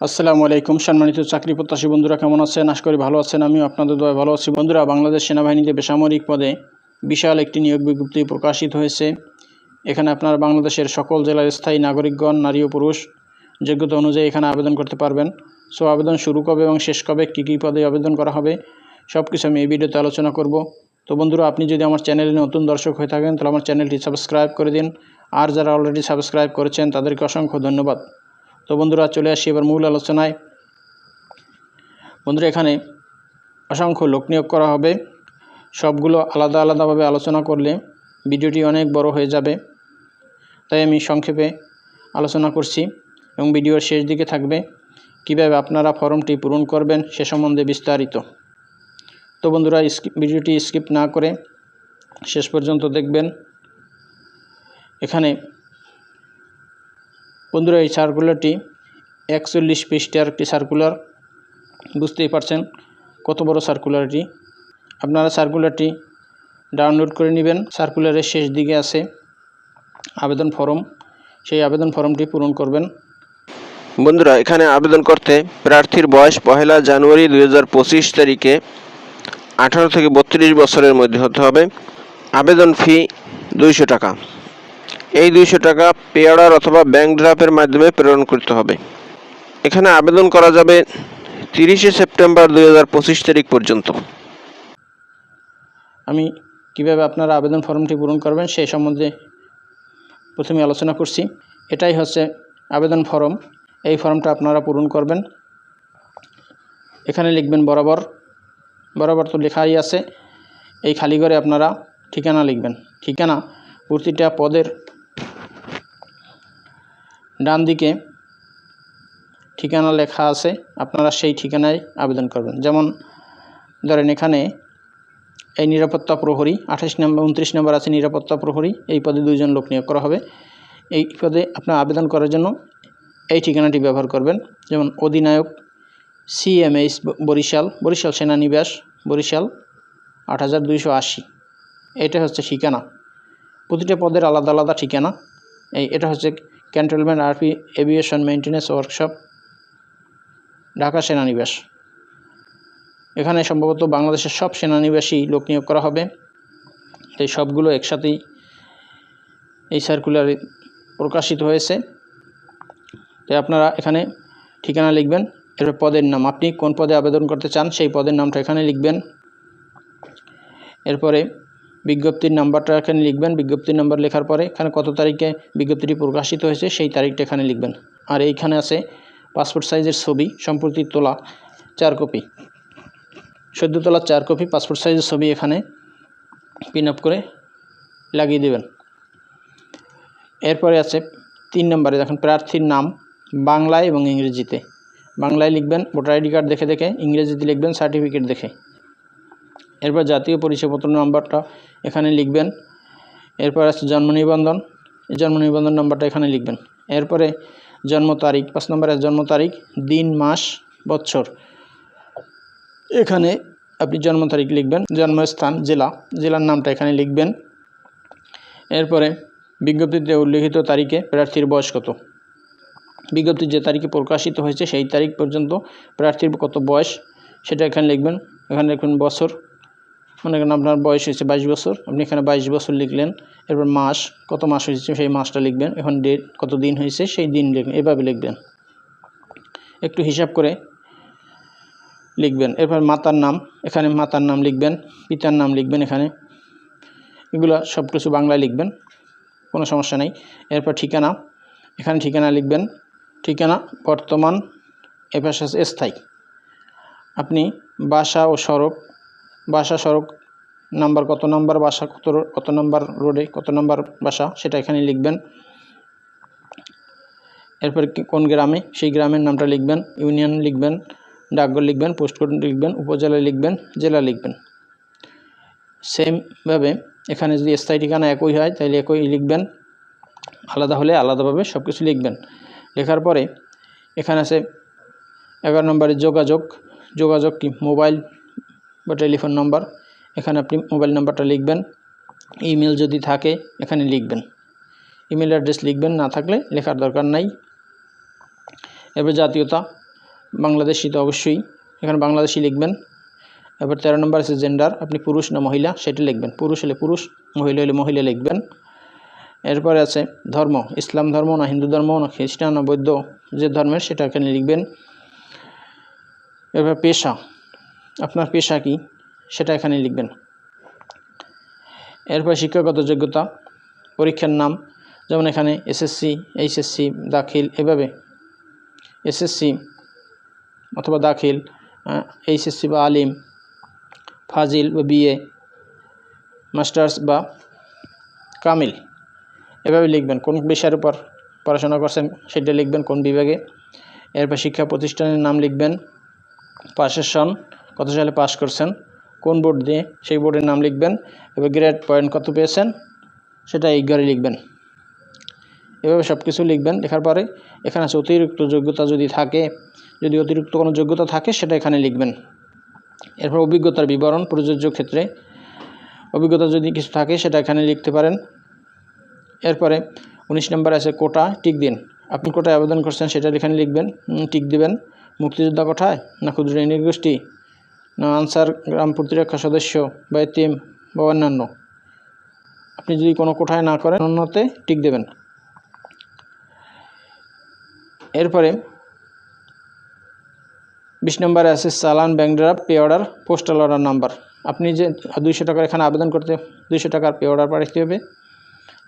আসসালামু আলাইকুম সম্মানিত চাকরি প্রত্যাশী বন্ধুরা, কেমন আছেন? আশা করি ভালো আছেন। আমিও আপনাদের দয়ায় ভালো আছি। বন্ধুরা, বাংলাদেশ সেনাবাহিনীতে বেসামরিক পদে বিশাল একটি নিয়োগ বিজ্ঞপ্তি প্রকাশিত হয়েছে। এখানে আপনারা বাংলাদেশের সকল জেলার স্থায়ী নাগরিকগণ, নারী ও পুরুষ যোগ্যতা অনুযায়ী এখানে আবেদন করতে পারবেন। সো আবেদন শুরু কবে এবং শেষ কবে, কী কী পদে আবেদন করা হবে, সব কিছু আমি এই ভিডিওতে আলোচনা করব। তো বন্ধুরা, আপনি যদি আমার চ্যানেলে নতুন দর্শক হয়ে থাকেন তাহলে আমার চ্যানেলটি সাবস্ক্রাইব করে দিন। আর যারা অলরেডি সাবস্ক্রাইব করেছেন তাদেরকে অসংখ্য ধন্যবাদ। তো বন্ধুরা, চলে আসি এবার মূল আলোচনায়। বন্ধুরা, এখানে অসংখ্য লোক নিয়োগ করা হবে। সবগুলো আলাদা আলাদাভাবে আলোচনা করলে ভিডিওটি অনেক বড় হয়ে যাবে, তাই আমি সংক্ষেপে আলোচনা করছি এবং ভিডিওর শেষ দিকে থাকবে কিভাবে আপনারা ফর্মটি পূরণ করবেন সে সম্বন্ধে বিস্তারিত। তো বন্ধুরা, ভিডিওটি স্কিপ না করে শেষ পর্যন্ত দেখবেন। এখানে বন্ধুরা, এই সার্কুলারটি 41 পৃষ্ঠার একটি সার্কুলার। বুঝতেই পারছেন কত বড় সার্কুলারটি। আপনারা সার্কুলারটি ডাউনলোড করে নেবেন। সার্কুলারের শেষ দিকে আছে আবেদন ফর্ম, সেই আবেদন ফর্মটি পূরণ করবেন। বন্ধুরা, এখানে আবেদন করতে প্রার্থীর বয়স 1 জানুয়ারি 2025 তারিখে 18 থেকে 32 বছরের মধ্যে হতে হবে। আবেদন ফি 200 টাকা। এই 200 টাকা পে অর্ডার অথবা ব্যাংক ড্রাফটের মাধ্যমে প্রেরণ করতে হবে। এখানে আবেদন করা যাবে 30 সেপ্টেম্বর 2025 তারিখ পর্যন্ত। আমি কিভাবে আপনারা আবেদন ফর্মটি পূরণ করবেন সেই সম্বন্ধে প্রথমে আলোচনা করছি। এটাই হচ্ছে আবেদন ফর্ম। এই ফর্মটা আপনারা পূরণ করবেন। এখানে লিখবেন বরাবর তো লেখাই আছে। এই খালি ঘরে আপনারা ঠিকানা লিখবেন। ঠিকানা প্রতিটা পদের ডান দিকে ঠিকানা লেখা আছে, আপনারা সেই ঠিকানায় আবেদন করবেন। যেমন ধরেন এখানে এই নিরাপত্তা প্রহরী 29 নম্বর আছে নিরাপত্তা প্রহরী। এই পদে 2 জন লোক নিয়োগ করা হবে। এই পদে আপনার আবেদন করার জন্য এই ঠিকানাটি ব্যবহার করবেন। যেমন অধিনায়ক CMH বরিশাল সেনানিবাস বরিশাল 8280। এটা হচ্ছে ঠিকানা। প্রতিটা পদের আলাদা আলাদা ঠিকানা। এটা হচ্ছে cantonment army aviation maintenance workshop, Dhaka সেনানিবাস। এখানে সম্ভবত বাংলাদেশের সব সেনানিবাসী লোক নিয়োগ করা হবে। এই সবগুলো একসাথেই এই সার্কুলারে প্রকাশিত হয়েছে। তাই আপনারা এখানে ঠিকানা লিখবেন। এরপর পদের নাম, আপনি কোন পদে আবেদন করতে চান সেই পদের নামটা এখানে লিখবেন। এরপরে বিজ্ঞপ্তির নাম্বারটা এখানে লিখবেন। বিজ্ঞপ্তির নাম্বার লেখার পরে এখানে কত তারিখে বিজ্ঞপ্তিটি প্রকাশিত হয়েছে সেই তারিখটা এখানে লিখবেন। আর এইখানে আছে পাসপোর্ট সাইজের ছবি, সম্প্রতি তোলা 4 কপি, সদ্য তোলা 4 কপি পাসপোর্ট সাইজের ছবি এখানে পিন আপ করে লাগিয়ে দেবেন। এরপরে আছে 3 নম্বরে দেখেন প্রার্থীর নাম বাংলায় এবং ইংরেজিতে। বাংলায় লিখবেন ভোটার আইডি কার্ড দেখে দেখে, ইংরেজিতে লিখবেন সার্টিফিকেট দেখে। এরপর জাতীয় পরিচয়পত্র নাম্বারটা এখানে লিখবেন। এরপর আছে জন্ম নিবন্ধন, এই জন্ম নিবন্ধন নাম্বারটা এখানে লিখবেন। এরপরে জন্ম তারিখ, 5 নম্বরে জন্ম তারিখ, দিন, মাস, বছর। এখানে আপনি জন্ম তারিখ লিখবেন। জন্মস্থান, জেলার নামটা এখানে লিখবেন। এরপরে বিজ্ঞপ্তিতে উল্লিখিত তারিখে প্রার্থীর বয়স কত, বিজ্ঞপ্তি যে তারিখে প্রকাশিত হয়েছে সেই তারিখ পর্যন্ত প্রার্থীর কত বয়স সেটা এখানে লিখবেন। এখানে লিখবেন বছর, মনে করেন আপনার বয়স হয়েছে 22 বছর, আপনি এখানে 22 বছর লিখলেন। এরপর মাস, কত মাস হয়েছে সেই মাসটা লিখবেন। এখন ডেট, কত দিন হয়েছে সেই দিন লিখবেন। এভাবে লিখবেন, একটু হিসাব করে লিখবেন। এরপর মাতার নাম, এখানে মাতার নাম লিখবেন, পিতার নাম লিখবেন। এগুলো সব কিছু বাংলায় লিখবেন, কোনো সমস্যা নেই। এরপর ঠিকানা, এখানে ঠিকানা লিখবেন। ঠিকানা বর্তমান, এপাশ আছে স্থায়ী। আপনি বাসা ও সড়ক, সড়ক নাম্বার, কত নাম্বার বাসা, কত নাম্বার রোডে, কত নাম্বার বাসা সেটা এখানে লিখবেন। এরপর কোন গ্রামে সেই গ্রামের নামটা লিখবেন। ইউনিয়ন লিখবেন, ডাকঘর লিখবেন, পোস্টকোড লিখবেন, উপজেলা লিখবেন, জেলা লিখবেন। সেমভাবে এখানে যদি স্থায়ী ঠিকানা একই হয় তাহলে একই লিখবেন, আলাদা হলে আলাদাভাবে সব কিছু লিখবেন। লেখার পরে এখানে আছে 11 নম্বরে যোগাযোগ কি, মোবাইল বা টেলিফোন নাম্বার। এখানে আপনি মোবাইল নাম্বারটা লিখবেন। ইমেল যদি থাকে এখানে লিখবেন, ইমেল অ্যাড্রেস লিখবেন, না থাকলে লেখার দরকার নাই। এরপর জাতীয়তা, বাংলাদেশি তো অবশ্যই, এখানে বাংলাদেশি লিখবেন। এবার 13 নম্বর আছে জেন্ডার, আপনি পুরুষ না মহিলা সেটা লিখবেন, পুরুষ হলে পুরুষ, মহিলা হলে মহিলা লিখবেন। এরপরে আছে ধর্ম, ইসলাম ধর্ম না হিন্দু ধর্ম না খ্রিস্টান না বৌদ্ধ, যে ধর্মের সেটা এখানে লিখবেন। এরপর পেশা, আপনার পেশা কি সেটা এখানে লিখবেন। এরপর শিক্ষাগত যোগ্যতা, পরীক্ষার নাম, যেমন এখানে এসএসসি, এইচএসসি, দাখিল, এভাবে এসএসসি অথবা দাখিল, এইচএসসি বা আলিম, ফাজিল বা বিএ, মাস্টার্স বা কামিল, এভাবে লিখবেন। কোন বিষয়ের উপর পড়াশোনা করছেন সেটা লিখবেন, কোন বিভাগে। এরপর শিক্ষা প্রতিষ্ঠানের নাম লিখবেন, পাশের সন, কত সালে পাস করছেন, কোন বোর্ড দিয়ে সেই বোর্ডের নাম লিখবেন। এবার গ্রেড পয়েন্ট কত পেয়েছেন সেটা এই ঘরে লিখবেন। এভাবে সব কিছু লিখবেন। লেখার পরে এখানে আছে অতিরিক্ত যোগ্যতা যদি থাকে, যদি অতিরিক্ত কোনো যোগ্যতা থাকে সেটা এখানে লিখবেন। এরপর অভিজ্ঞতার বিবরণ, প্রযোজ্য ক্ষেত্রে অভিজ্ঞতা যদি কিছু থাকে সেটা এখানে লিখতে পারেন। এরপরে 19 নম্বর আছে কোটা, টিক দিন, আপনি কোটায় আবেদন করছেন সেটা এখানে লিখবেন, টিক দিবেন। মুক্তিযোদ্ধা কোটায় না ক্ষুদ্র নৃগোষ্ঠী না আনসার গ্রাম প্রতিরক্ষা সদস্য বা এতিম বা অন্যান্য, আপনি যদি কোনো কোটায় না করেন অন্যতে টিক দেবেন। এরপরে 20 নম্বরে আছে চালান, bank draft, pay order, postal order number. আপনি যে 200 টাকার এখানে আবেদন করতে 200 টাকার পে অর্ডার পাঠাতে হবে,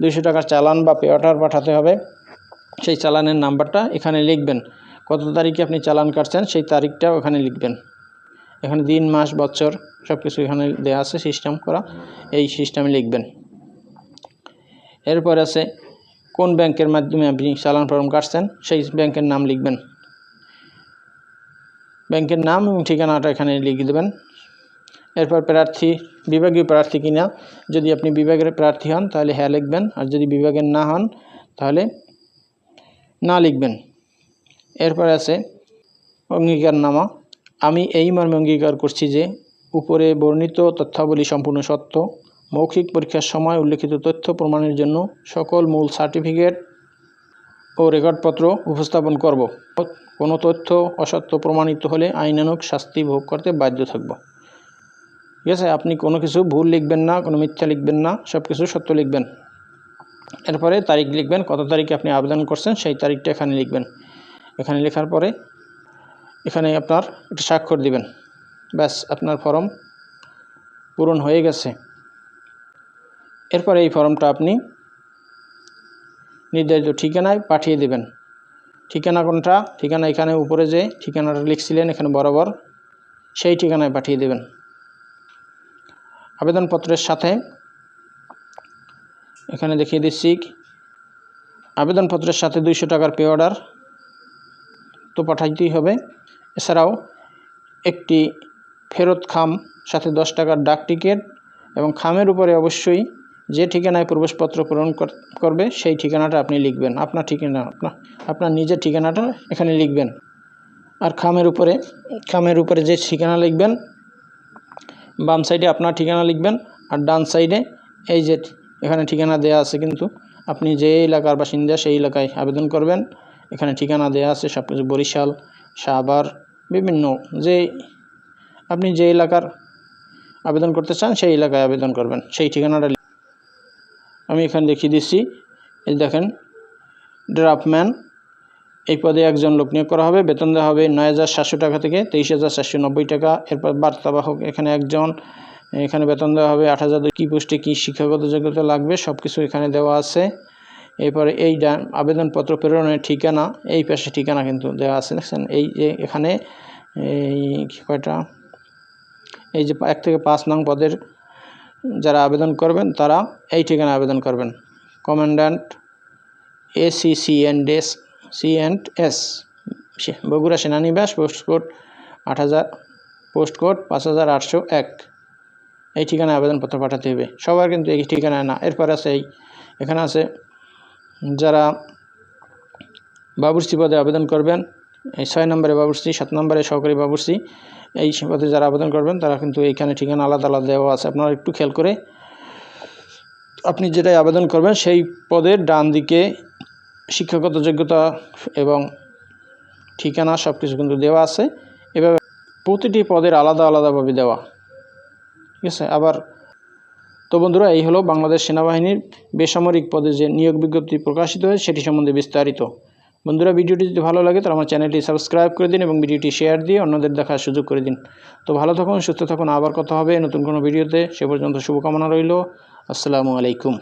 200 টাকার চালান বা পে অর্ডার পাঠাতে হবে। সেই চালানের নাম্বারটা এখানে লিখবেন, কত তারিখে আপনি চালান কাটছেন সেই তারিখটাও এখানে লিখবেন। এখানে দিন, মাস, বছর সব কিছু এখানে দেওয়া আছে সিস্টেম করা, এই সিস্টেমে লিখবেন। এরপর আছে কোন ব্যাংকের মাধ্যমে আপনি চালান ফর্ম কাটছেন সেই ব্যাংকের নাম লিখবেন, ব্যাংকের নাম এবং ঠিকানাটা এখানে লিখে দেবেন। এরপর প্রার্থী, বিভাগীয় প্রার্থী কিনা, যদি আপনি বিভাগের প্রার্থী হন তাহলে হ্যাঁ লিখবেন, আর যদি বিভাগের না হন তাহলে না লিখবেন। এরপর আছে অঙ্গীকারনামা, আমি এই মর্মে অঙ্গীকার করছি যে উপরে বর্ণিত তথ্যাবলী সম্পূর্ণ সত্য, মৌখিক পরীক্ষার সময় উল্লেখিত তথ্য প্রমাণের জন্য সকল মূল সার্টিফিকেট ও রেকর্ডপত্র উপস্থাপন করব। কোনো তথ্য অসত্য প্রমাণিত হলে আইনানুগ শাস্তি ভোগ করতে বাধ্য থাকব। ঠিক আছে, আপনি কোনো কিছু ভুল লিখবেন না, কোনো মিথ্যা লিখবেন না, সব কিছু সত্য লিখবেন। এরপরে তারিখ লিখবেন, কত তারিখে আপনি আবেদন করছেন সেই তারিখটা এখানে লিখবেন। এখানে লেখার পরে এখানে আপনার একটা স্বাক্ষর দিবেন, ব্যাস আপনার ফর্ম পূরণ হয়ে গেছে। এরপরে এই ফর্মটা আপনি নির্ধারিত ঠিকানায় পাঠিয়ে দেবেন। ঠিকানা কোনটা, ঠিকানা এখানে উপরে যে ঠিকানাটা লিখছিলেন এখানে বরাবর সেই ঠিকানায় পাঠিয়ে দেবেন। আবেদনপত্রের সাথে এখানে দেখিয়ে দিচ্ছি, আবেদনপত্রের সাথে 200 টাকার পে অর্ডার তো পাঠাইতেই হবে। এছাড়াও একটি ফেরত খাম, সাথে 10 টাকার ডাক টিকিট, এবং খামের উপরে অবশ্যই যে ঠিকানায় প্রবেশপত্র পূরণ করবে সেই ঠিকানাটা আপনি লিখবেন, আপনার ঠিকানা, আপনার নিজের ঠিকানাটা এখানে লিখবেন। আর খামের উপরে যে ঠিকানা লিখবেন, বাম সাইডে আপনার ঠিকানা লিখবেন, আর ডান সাইডে এই যে এখানে ঠিকানা দেয়া আছে, কিন্তু আপনি যে এলাকার বাসিন্দা সেই এলাকায় আবেদন করবেন। এখানে ঠিকানা দেয়া আছে সব কিছু, বরিশাল, সাভার, বিভিন্ন যে আপনি যে এলাকার আবেদন করতে চান সেই এলাকায় আবেদন করবেন, সেই ঠিকানাটা আমি এখানে দেখিয়ে দিচ্ছি। এই দেখেন, ড্রাফটম্যান, এই পদে একজন লোক নিয়োগ করা হবে, বেতন দেওয়া হবে 9,700 টাকা থেকে 23,490 টাকা। এরপর বার্তাবাহক এখানে একজন, এখানে বেতন দেওয়া হবে 8,000। কী পোস্টে কী শিক্ষাগত যোগ্যতা লাগবে সব কিছু এখানে দেওয়া আছে। এরপরে এই আবেদনপত্র প্রেরণের ঠিকানা, এই পাশে ঠিকানা কিন্তু দেওয়া আছে, দেখছেন এই যে এখানে এই কয়টা, এই যে 1 থেকে 5 নং পদের যারা আবেদন করবেন তারা এই ঠিকানায় আবেদন করবেন। কমান্ড্যান্ট ACCNS বগুড়া সেনানিবাস, পোস্টকোড 8000, পোস্টকোড 5801, এই ঠিকানায় আবেদনপত্র পাঠাতে হবে। সবার কিন্তু এই ঠিকানায় না। এরপর আছে এখানে আছে যারা বাবুর্চি পদে আবেদন করবেন, এই 6 নম্বরে বাবুর্চি, 7 নম্বরে সহকারী বাবুর্চি, এই পদে যারা আবেদন করবেন তারা কিন্তু এইখানে ঠিকানা আলাদা আলাদা দেওয়া আছে। আপনারা একটু খেয়াল করে আপনি যেটাই আবেদন করবেন সেই পদের ডান দিকে শিক্ষাগত যোগ্যতা এবং ঠিকানা সব কিছু কিন্তু দেওয়া আছে। এভাবে প্রতিটি পদের আলাদা আলাদাভাবে দেওয়া, ঠিক আছে। আবার তো বন্ধুরা, এই হলো বাংলাদেশ সেনাবাহিনীর বেসামরিক পদে যে নিয়োগ বিজ্ঞপ্তি প্রকাশিত হয়েছে সেটি সম্বন্ধে বিস্তারিত। বন্ধুরা, ভিডিওটি যদি ভালো লাগে তাহলে আমার চ্যানেলটি সাবস্ক্রাইব করে দিন এবং ভিডিওটি শেয়ার দিয়ে অন্যদের দেখার সুযোগ করে দিন। তো ভালো থাকুন, সুস্থ থাকুন, আবার কথা হবে নতুন কোনো ভিডিওতে। সে পর্যন্ত শুভকামনা রইল। আসসালামু আলাইকুম।